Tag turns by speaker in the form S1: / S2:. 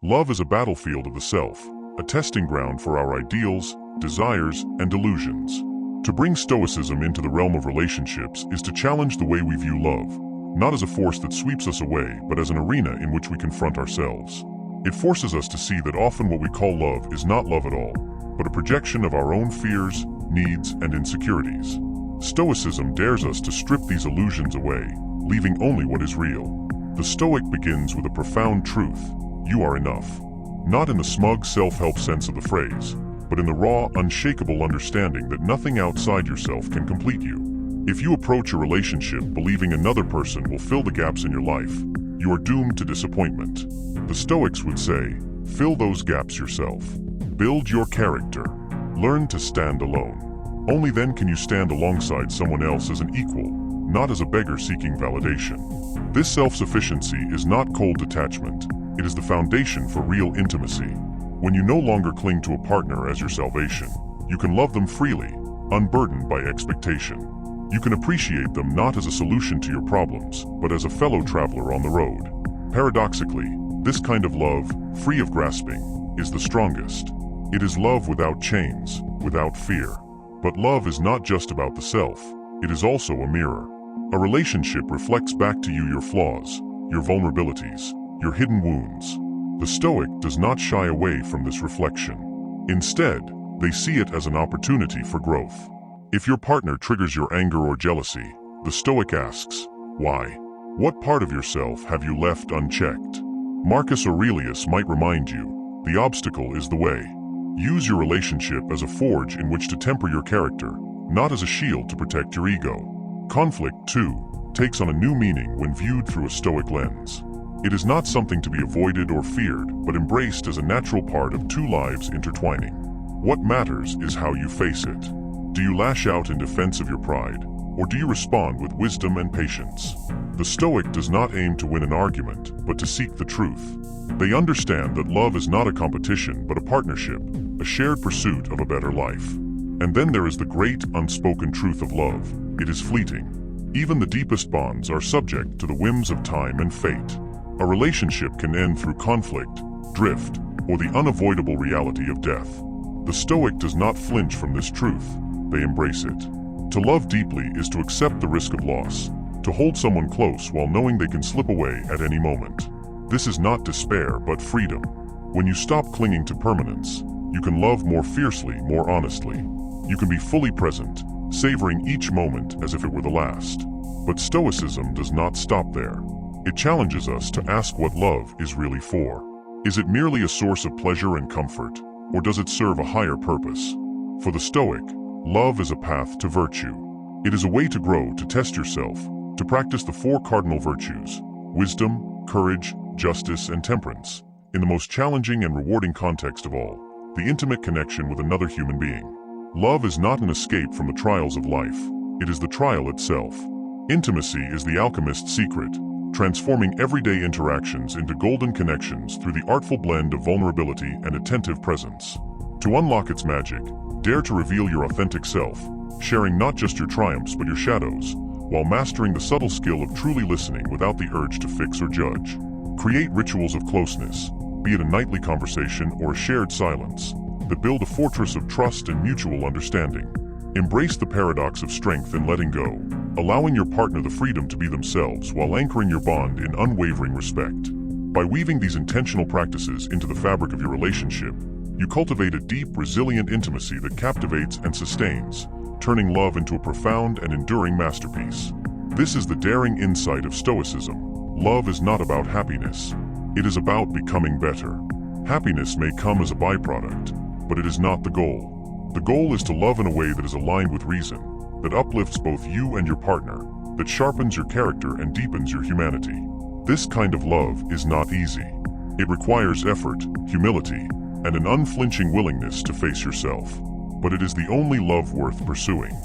S1: Love is a battlefield of the self, a testing ground for our ideals, desires, and delusions. To bring Stoicism into the realm of relationships is to challenge the way we view love, not as a force that sweeps us away, but as an arena in which we confront ourselves. It forces us to see that often what we call love is not love at all, but a projection of our own fears, needs, and insecurities. Stoicism dares us to strip these illusions away, leaving only what is real. The Stoic begins with a profound truth: you are enough. Not in the smug self-help sense of the phrase, but in the raw, unshakable understanding that nothing outside yourself can complete you. If you approach a relationship believing another person will fill the gaps in your life, you are doomed to disappointment. The Stoics would say, fill those gaps yourself. Build your character. Learn to stand alone. Only then can you stand alongside someone else as an equal, not as a beggar seeking validation. This self-sufficiency is not cold detachment. It is the foundation for real intimacy. When you no longer cling to a partner as your salvation, you can love them freely, unburdened by expectation. You can appreciate them not as a solution to your problems, but as a fellow traveler on the road. Paradoxically, this kind of love, free of grasping, is the strongest. It is love without chains, without fear. But love is not just about the self, it is also a mirror. A relationship reflects back to you your flaws, your vulnerabilities, your hidden wounds. The Stoic does not shy away from this reflection. Instead, they see it as an opportunity for growth. If your partner triggers your anger or jealousy, the Stoic asks, why? What part of yourself have you left unchecked? Marcus Aurelius might remind you, the obstacle is the way. Use your relationship as a forge in which to temper your character, not as a shield to protect your ego. Conflict, too, takes on a new meaning when viewed through a Stoic lens. It is not something to be avoided or feared, but embraced as a natural part of two lives intertwining. What matters is how you face it. Do you lash out in defense of your pride, or do you respond with wisdom and patience? The Stoic does not aim to win an argument, but to seek the truth. They understand that love is not a competition but a partnership, a shared pursuit of a better life. And then there is the great, unspoken truth of love. It is fleeting. Even the deepest bonds are subject to the whims of time and fate. A relationship can end through conflict, drift, or the unavoidable reality of death. The Stoic does not flinch from this truth. They embrace it. To love deeply is to accept the risk of loss, to hold someone close while knowing they can slip away at any moment. This is not despair, but freedom. When you stop clinging to permanence, you can love more fiercely, more honestly. You can be fully present, savoring each moment as if it were the last. But Stoicism does not stop there. It challenges us to ask what love is really for. Is it merely a source of pleasure and comfort, or does it serve a higher purpose? For the Stoic, love is a path to virtue. It is a way to grow, to test yourself, to practice the four cardinal virtues: wisdom, courage, justice, and temperance, in the most challenging and rewarding context of all, the intimate connection with another human being. Love is not an escape from the trials of life, it is the trial itself. Intimacy is the alchemist's secret, transforming everyday interactions into golden connections through the artful blend of vulnerability and attentive presence. To unlock its magic, dare to reveal your authentic self, sharing not just your triumphs but your shadows, while mastering the subtle skill of truly listening without the urge to fix or judge. Create rituals of closeness, be it a nightly conversation or a shared silence, that build a fortress of trust and mutual understanding. Embrace the paradox of strength in letting go, allowing your partner the freedom to be themselves while anchoring your bond in unwavering respect. By weaving these intentional practices into the fabric of your relationship, you cultivate a deep, resilient intimacy that captivates and sustains, turning love into a profound and enduring masterpiece. This is the daring insight of Stoicism. Love is not about happiness. It is about becoming better. Happiness may come as a byproduct, but it is not the goal. The goal is to love in a way that is aligned with reason, that uplifts both you and your partner, that sharpens your character and deepens your humanity. This kind of love is not easy. It requires effort, humility, and an unflinching willingness to face yourself. But it is the only love worth pursuing.